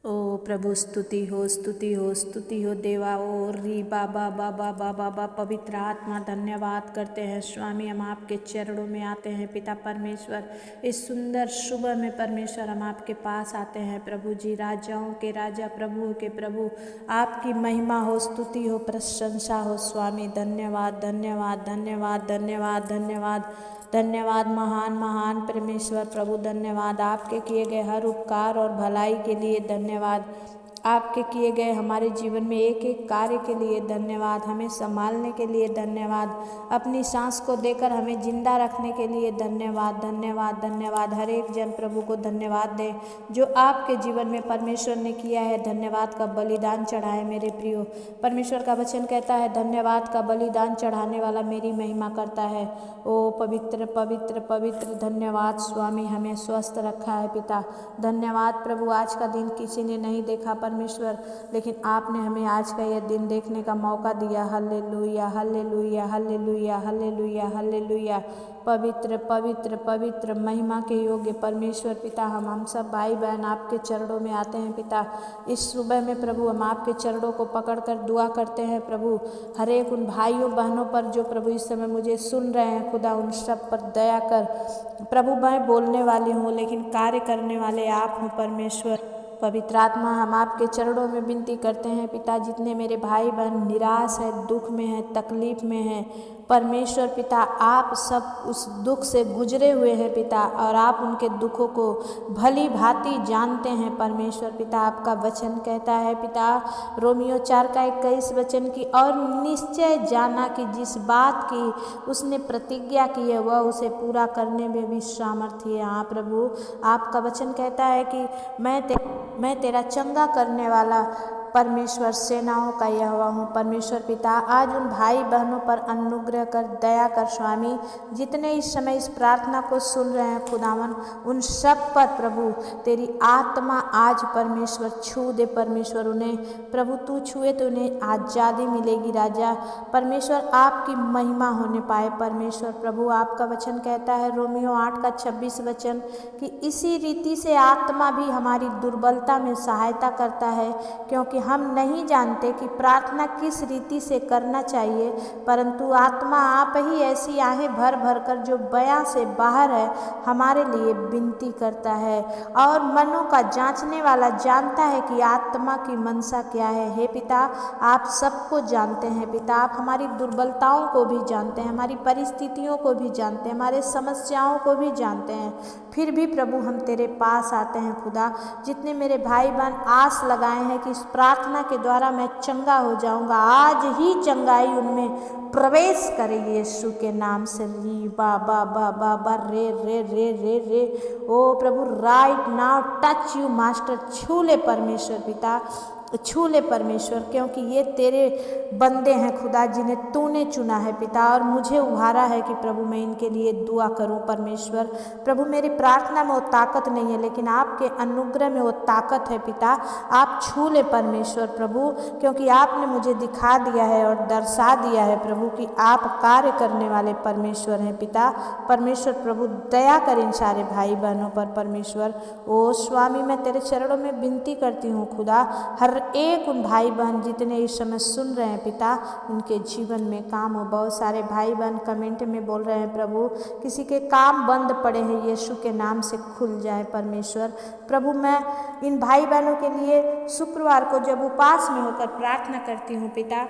ओ प्रभु स्तुति हो स्तुति हो स्तुति हो देवा। ओ री बाबा बाबा बाबा बा पवित्र आत्मा धन्यवाद करते हैं स्वामी। हम आपके चरणों में आते हैं पिता परमेश्वर। इस सुंदर सुबह में परमेश्वर हम आपके पास आते हैं प्रभु जी। राजाओं के राजा प्रभुओं के प्रभु आपकी महिमा हो, स्तुति हो, प्रशंसा हो स्वामी। धन्यवाद धन्यवाद धन्यवाद धन्यवाद धन्यवाद धन्यवाद महान महान परमेश्वर प्रभु। धन्यवाद आपके किए गए हर उपकार और भलाई के लिए धन्यवाद। आपके किए गए हमारे जीवन में एक एक कार्य के लिए धन्यवाद। हमें संभालने के लिए धन्यवाद। अपनी सांस को देकर हमें जिंदा रखने के लिए धन्यवाद धन्यवाद धन्यवाद। हर एक जन प्रभु को धन्यवाद दे जो आपके जीवन में परमेश्वर ने किया है। धन्यवाद का बलिदान चढ़ाए मेरे प्रियो। परमेश्वर का वचन कहता है धन्यवाद का बलिदान चढ़ाने वाला मेरी महिमा करता है। ओ पवित्र पवित्र पवित्र धन्यवाद स्वामी। हमें स्वस्थ रखा है पिता। धन्यवाद प्रभु। आज का दिन किसी ने नहीं देखा परमेश्वर, लेकिन आपने हमें आज का यह दिन देखने का मौका दिया। Hallelujah hallelujah hallelujah hallelujah hallelujah. पवित्र पवित्र पवित्र महिमा के योग्य परमेश्वर पिता, हम सब भाई बहन आपके चरणों में आते हैं पिता। इस सुबह में प्रभु हम आपके चरणों को पकड़कर दुआ करते हैं प्रभु। हर एक उन भाइयों बहनों पर जो प्रभु इस समय मुझे सुन रहे हैं खुदा, उन सब पर दया कर प्रभु। मैं बोलने वाली हूँ लेकिन कार्य करने वाले आप हो परमेश्वर। पवित्र आत्मा, हम आपके चरणों में विनती करते हैं पिता। जितने मेरे भाई बहन निराश है, दुख में है, तकलीफ में है परमेश्वर पिता, आप सब उस दुख से गुजरे हुए हैं पिता, और आप उनके दुखों को भली भांति जानते हैं परमेश्वर पिता। आपका वचन कहता है पिता, रोमियो 4:21 वचन की, और निश्चय जाना कि जिस बात की उसने प्रतिज्ञा की है वह उसे पूरा करने में भी सामर्थ्य है। हाँ प्रभु, आपका वचन कहता है कि मैं तेरा चंगा करने वाला परमेश्वर सेनाओं का यहोवा हूँ परमेश्वर पिता। आज उन भाई बहनों पर अनुग्रह कर, दया कर स्वामी। जितने इस समय इस प्रार्थना को सुन रहे हैं खुदावन, उन सब पर प्रभु तेरी आत्मा आज परमेश्वर छू दे परमेश्वर। उन्हें प्रभु तू छुए तो उन्हें आज़ादी मिलेगी राजा परमेश्वर। आपकी महिमा होने पाए परमेश्वर प्रभु। आपका वचन कहता है रोमियो 8:26 वचन कि इसी रीति से आत्मा भी हमारी दुर्बलता में सहायता करता है, क्योंकि हम नहीं जानते कि प्रार्थना किस रीति से करना चाहिए, परंतु आत्मा आप ही ऐसी आहें भर भर कर जो बयां से बाहर है हमारे लिए विनती करता है। और मनों का जांचने वाला जानता है कि आत्मा की मनसा क्या है। हे पिता, आप सबको जानते हैं पिता। आप हमारी दुर्बलताओं को भी जानते हैं, हमारी परिस्थितियों को भी जानते हैं, हमारे समस्याओं को भी जानते हैं। फिर भी प्रभु हम तेरे पास आते हैं खुदा। जितने मेरे भाई बहन आस लगाए हैं कि इस प्रार्थना के द्वारा मैं चंगा हो जाऊंगा, आज ही चंगाई उनमें प्रवेश करे यीशु के नाम से। री बा बा बा बा बा रे रे रे रे रे। ओ प्रभु, right now touch you master. छू ले परमेश्वर पिता, छू ले परमेश्वर, क्योंकि ये तेरे बंदे हैं खुदा जिन्हें तूने चुना है पिता, और मुझे उभारा है कि प्रभु मैं इनके लिए दुआ करूं परमेश्वर। प्रभु मेरी प्रार्थना में वो ताकत नहीं है, लेकिन आपके अनुग्रह में वो ताकत है पिता। आप छू ले परमेश्वर प्रभु, क्योंकि आपने मुझे दिखा दिया है और दर्शा दिया है प्रभु कि आप कार्य करने वाले परमेश्वर हैं पिता। परमेश्वर प्रभु दया कर इन सारे भाई बहनों पर परमेश्वर। ओ स्वामी, मैं तेरे चरणों में विनती करती हूँ खुदा, हर एक उन भाई बहन जितने इस समय सुन रहे हैं पिता, उनके जीवन में काम हो। बहुत सारे भाई बहन कमेंट में बोल रहे हैं प्रभु किसी के काम बंद पड़े हैं, यीशु के नाम से खुल जाए परमेश्वर। प्रभु मैं इन भाई बहनों के लिए शुक्रवार को जब उपवास में होकर प्रार्थना करती हूँ पिता,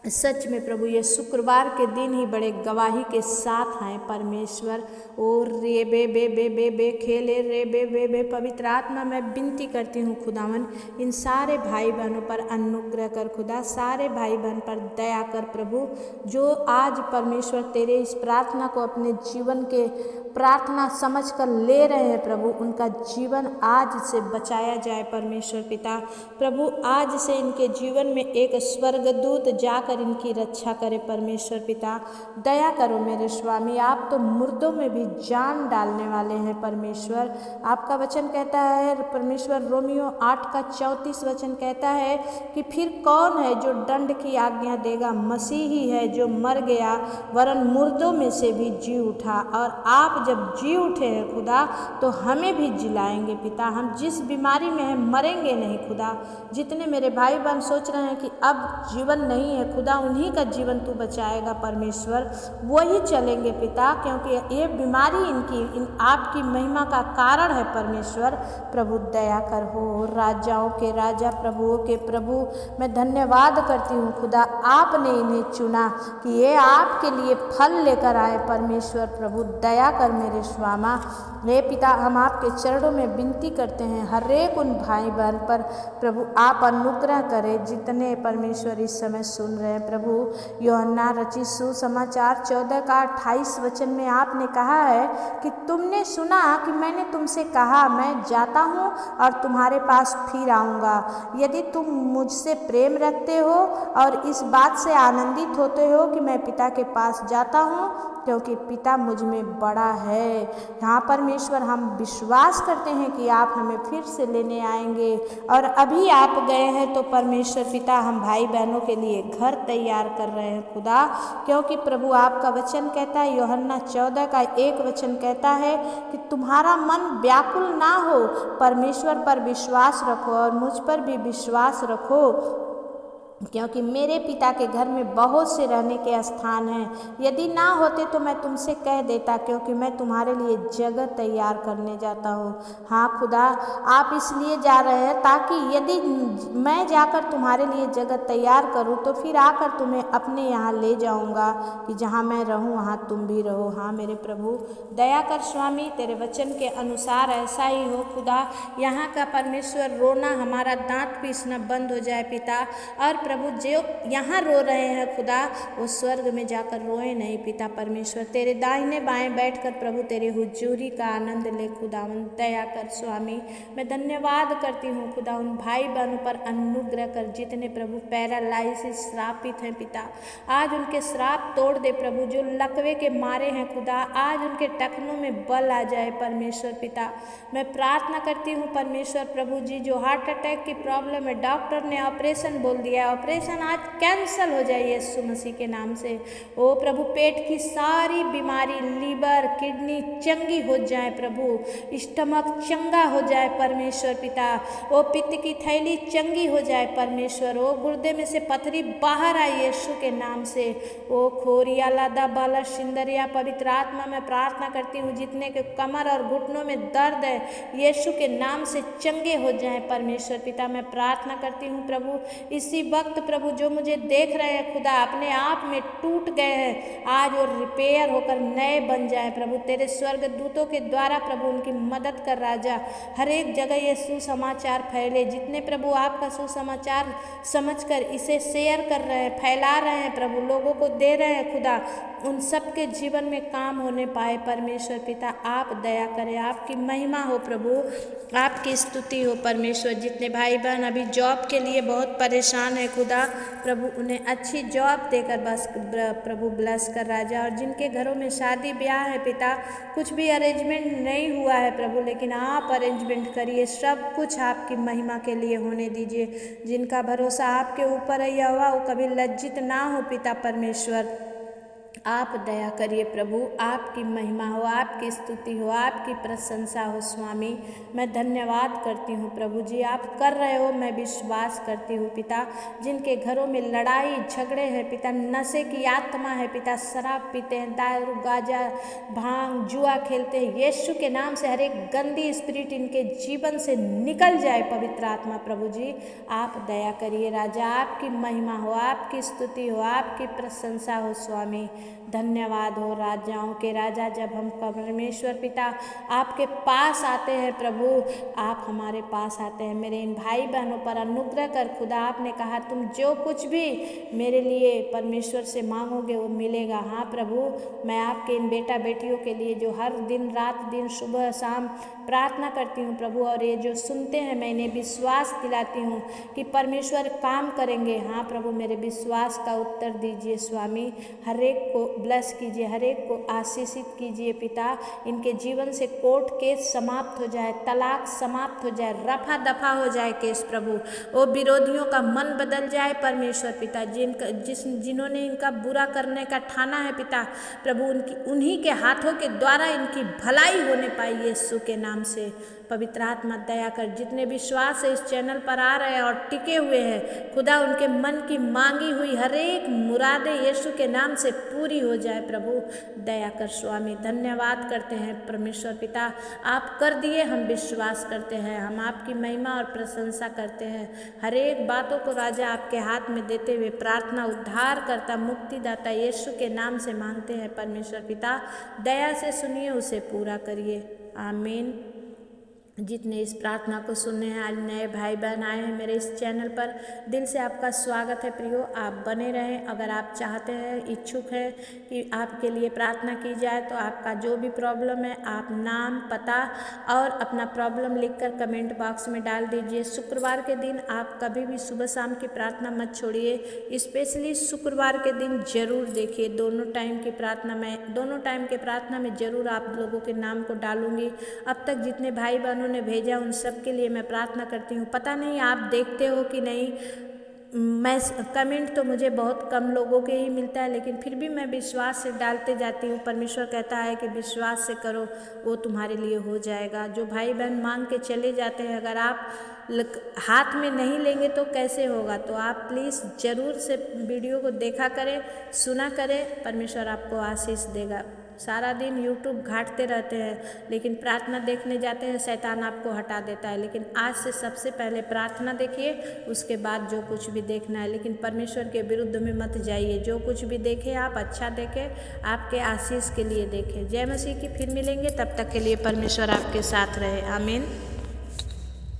सच में प्रभु ये शुक्रवार के दिन ही बड़े गवाही के साथ आए परमेश्वर। और रे बे बे बे बे बे खेले रे बे बे बे। पवित्र आत्मा मैं विनती करती हूँ खुदावन, इन सारे भाई बहनों पर अनुग्रह कर खुदा, सारे भाई बहन पर दया कर प्रभु, जो आज परमेश्वर तेरे इस प्रार्थना को अपने जीवन के प्रार्थना समझकर ले रहे हैं प्रभु, उनका जीवन आज से बचाया जाए परमेश्वर पिता। प्रभु आज से इनके जीवन में एक स्वर्गदूत जाकर कर इनकी रक्षा करे परमेश्वर पिता। दया करो मेरे स्वामी, आप तो मुर्दों में भी जान डालने वाले हैं परमेश्वर। आपका वचन कहता है परमेश्वर, रोमियो 8:34 वचन कहता है कि फिर कौन है जो दंड की आज्ञा देगा? मसीह ही है जो मर गया वरन मुर्दों में से भी जी उठा। और आप जब जी उठे हैं खुदा तो हमें भी जिलाएंगे पिता। हम जिस बीमारी में हैं मरेंगे नहीं खुदा। जितने मेरे भाई बहन सोच रहे हैं कि अब जीवन नहीं है खुदा, उन्हीं का जीवन तू बचाएगा परमेश्वर, वही चलेंगे पिता, क्योंकि ये बीमारी इन आपकी महिमा का कारण है परमेश्वर। प्रभु दया कर हो, राजाओं के राजा प्रभुओं के प्रभु, मैं धन्यवाद करती हूँ खुदा, आपने इन्हें चुना कि ये आपके लिए फल लेकर आए परमेश्वर। प्रभु दया कर मेरे स्वामा। हे पिता, हम आपके चरणों में विनती करते हैं हर एक उन भाई बहन पर प्रभु आप अनुग्रह करें जितने परमेश्वर इस समय सुन रहे हैं। प्रभु यूहन्ना रचित सुसमाचार 14:28 वचन में आपने कहा है कि तुमने सुना कि मैंने तुमसे कहा मैं जाता हूँ और तुम्हारे पास फिर आऊँगा। यदि तुम मुझसे प्रेम रखते हो और इस बात से आनंदित होते हो कि मैं पिता के पास जाता हूँ क्योंकि पिता मुझ में बड़ा है। हाँ परमेश्वर, हम विश्वास करते हैं कि आप हमें फिर से लेने आएंगे और अभी आप गए हैं तो परमेश्वर पिता हम भाई बहनों के लिए घर तैयार कर रहे हैं खुदा, क्योंकि प्रभु आपका वचन कहता है यूहन्ना 14:1 वचन कहता है कि तुम्हारा मन व्याकुल ना हो, परमेश्वर पर विश्वास रखो और मुझ पर भी विश्वास रखो, क्योंकि मेरे पिता के घर में बहुत से रहने के स्थान हैं। यदि ना होते तो मैं तुमसे कह देता, क्योंकि मैं तुम्हारे लिए जगह तैयार करने जाता हूँ। हाँ खुदा, आप इसलिए जा रहे हैं ताकि यदि मैं जाकर तुम्हारे लिए जगह तैयार करूँ तो फिर आकर तुम्हें अपने यहाँ ले जाऊँगा कि जहाँ मैं रहूँ वहाँ तुम भी रहो। हाँ मेरे प्रभु, दया कर स्वामी, तेरे वचन के अनुसार ऐसा ही हो खुदा। यहाँ का परमेश्वर रोना, हमारा दांत पीसना बंद हो जाए पिता। और प्रभु जो यहाँ रो रहे हैं खुदा, वो स्वर्ग में जाकर रोए नहीं पिता परमेश्वर। तेरे दाहिने बाएं बैठकर प्रभु तेरे हुजूरी का आनंद ले खुदा। दया कर स्वामी, मैं धन्यवाद करती हूँ खुदा उन भाई बहनों पर अनुग्रह कर जितने प्रभु पैरालाइसिस श्रापित हैं पिता। आज उनके श्राप तोड़ दे प्रभु, जो लकवे के मारे हैं खुदा, आज उनके टखनों में बल आ जाए परमेश्वर पिता। मैं प्रार्थना करती हूँ परमेश्वर प्रभु जी, जो हार्ट अटैक की प्रॉब्लम है, डॉक्टर ने ऑपरेशन बोल दिया, ऑपरेशन आज कैंसल हो जाए यीशु मसीह के नाम से। ओ प्रभु, पेट की सारी बीमारी, लीवर, किडनी चंगी हो जाए प्रभु, स्टमक चंगा हो जाए परमेश्वर पिता। ओ पित्त की थैली चंगी हो जाए परमेश्वर। ओ गुर्दे में से पथरी बाहर आए यीशु के नाम से। ओ खोरिया लादा बाला सिंदरिया, पवित्र आत्मा मैं प्रार्थना करती हूँ जितने के कमर और घुटनों में दर्द है यीशु के नाम से चंगे हो जाए परमेश्वर पिता। मैं प्रार्थना करती हूँ प्रभु इसी वक्त प्रभु जो मुझे देख रहे हैं खुदा, अपने आप में टूट गए हैं, आज वो रिपेयर होकर नए बन जाए प्रभु। तेरे स्वर्ग दूतों के द्वारा प्रभु उनकी मदद कर राजा। हर एक जगह ये सुसमाचार फैले, जितने प्रभु आपका सुसमाचार समझकर इसे शेयर कर रहे हैं, फैला रहे हैं प्रभु, लोगों को दे रहे हैं खुदा, उन सब के जीवन में काम होने पाए परमेश्वर पिता। आप दया करें, आपकी महिमा हो प्रभु, आपकी स्तुति हो परमेश्वर। जितने भाई बहन अभी जॉब के लिए बहुत परेशान है खुदा, प्रभु उन्हें अच्छी जॉब देकर बस प्रभु ब्लेस कर राजा। और जिनके घरों में शादी ब्याह है पिता, कुछ भी अरेंजमेंट नहीं हुआ है प्रभु, लेकिन आप अरेंजमेंट करिए, सब कुछ आपकी महिमा के लिए होने दीजिए। जिनका भरोसा आपके ऊपर है यहोवा, वो कभी लज्जित ना हो पिता परमेश्वर। आप दया करिए प्रभु, आपकी महिमा हो, आपकी स्तुति हो, आपकी प्रशंसा हो स्वामी। मैं धन्यवाद करती हूँ प्रभु जी, आप कर रहे हो, मैं विश्वास करती हूँ पिता। जिनके घरों में लड़ाई झगड़े हैं पिता, नशे की आत्मा है पिता, शराब पीते हैं, दारू गांजा भांग जुआ खेलते हैं, यीशु के नाम से हर एक गंदी स्पिरिट इनके जीवन से निकल जाए पवित्र आत्मा प्रभु जी। आप दया करिए राजा, आपकी महिमा हो, आपकी स्तुति हो, आपकी प्रशंसा हो स्वामी। धन्यवाद हो राजाओं के राजा। जब हम परमेश्वर पिता आपके पास आते हैं प्रभु, आप हमारे पास आते हैं। मेरे इन भाई बहनों पर अनुग्रह कर खुदा। आपने कहा तुम जो कुछ भी मेरे लिए परमेश्वर से मांगोगे वो मिलेगा। हाँ प्रभु, मैं आपके इन बेटा बेटियों के लिए जो हर दिन रात दिन सुबह शाम प्रार्थना करती हूँ प्रभु, और ये जो सुनते हैं मैं इन्हें विश्वास दिलाती हूँ कि परमेश्वर काम करेंगे। हाँ प्रभु, मेरे विश्वास का उत्तर दीजिए स्वामी। हर एक को ब्लेस कीजिए, हर एक को आशीषित कीजिए पिता। इनके जीवन से कोर्ट केस समाप्त हो जाए, तलाक समाप्त हो जाए, रफा दफा हो जाए केस प्रभु। वो विरोधियों का मन बदल जाए परमेश्वर पिता। जिन्होंने इनका बुरा करने का ठाना है पिता प्रभु, उन्हीं के हाथों के द्वारा इनकी भलाई होने पाई यीशु के नाम से। पवित्र आत्मा दया कर, जितने विश्वास से इस चैनल पर आ रहे हैं और टिके हुए हैं खुदा, उनके मन की मांगी हुई हर एक मुरादें यीशु के नाम से पूरी हो जाए प्रभु। दया कर स्वामी। धन्यवाद करते हैं परमेश्वर पिता, आप कर दिए, हम विश्वास करते हैं, हम आपकी महिमा और प्रशंसा करते हैं। हर एक बातों को राजा आपके हाथ में देते हुए प्रार्थना उद्धार करता मुक्तिदाता यीशु के नाम से मांगते हैं परमेश्वर पिता। दया से सुनिए, उसे पूरा करिए। आमीन। जितने इस प्रार्थना को सुनने हैं, आज नए भाई बहन आए हैं मेरे इस चैनल पर, दिल से आपका स्वागत है प्रियो। आप बने रहें। अगर आप चाहते हैं, इच्छुक हैं कि आपके लिए प्रार्थना की जाए, तो आपका जो भी प्रॉब्लम है आप नाम, पता और अपना प्रॉब्लम लिखकर कमेंट बॉक्स में डाल दीजिए। शुक्रवार के दिन आप कभी भी सुबह शाम की प्रार्थना मत छोड़िए, स्पेशली शुक्रवार के दिन जरूर देखिए। दोनों टाइम की प्रार्थना में ज़रूर आप लोगों के नाम को डालूंगी। अब तक जितने भाई बहनों ने भेजा उन सब के लिए मैं प्रार्थना करती हूँ। पता नहीं आप देखते हो कि नहीं, मैं कमेंट तो मुझे बहुत कम लोगों के ही मिलता है, लेकिन फिर भी मैं विश्वास से डालते जाती हूँ। परमेश्वर कहता है कि विश्वास से करो, वो तुम्हारे लिए हो जाएगा। जो भाई बहन मांग के चले जाते हैं, अगर आप हाथ में नहीं लेंगे तो कैसे होगा। तो आप प्लीज़ ज़रूर से वीडियो को देखा करें, सुना करें, परमेश्वर आपको आशीष देगा। सारा दिन यूट्यूब घाटते रहते हैं, लेकिन प्रार्थना देखने जाते हैं, शैतान आपको हटा देता है। लेकिन आज से सबसे पहले प्रार्थना देखिए, उसके बाद जो कुछ भी देखना है। लेकिन परमेश्वर के विरुद्ध में मत जाइए। जो कुछ भी देखें आप अच्छा देखें, आपके आशीष के लिए देखें। जय मसीह की। फिर मिलेंगे, तब तक के लिए परमेश्वर आपके साथ रहे। आमीन।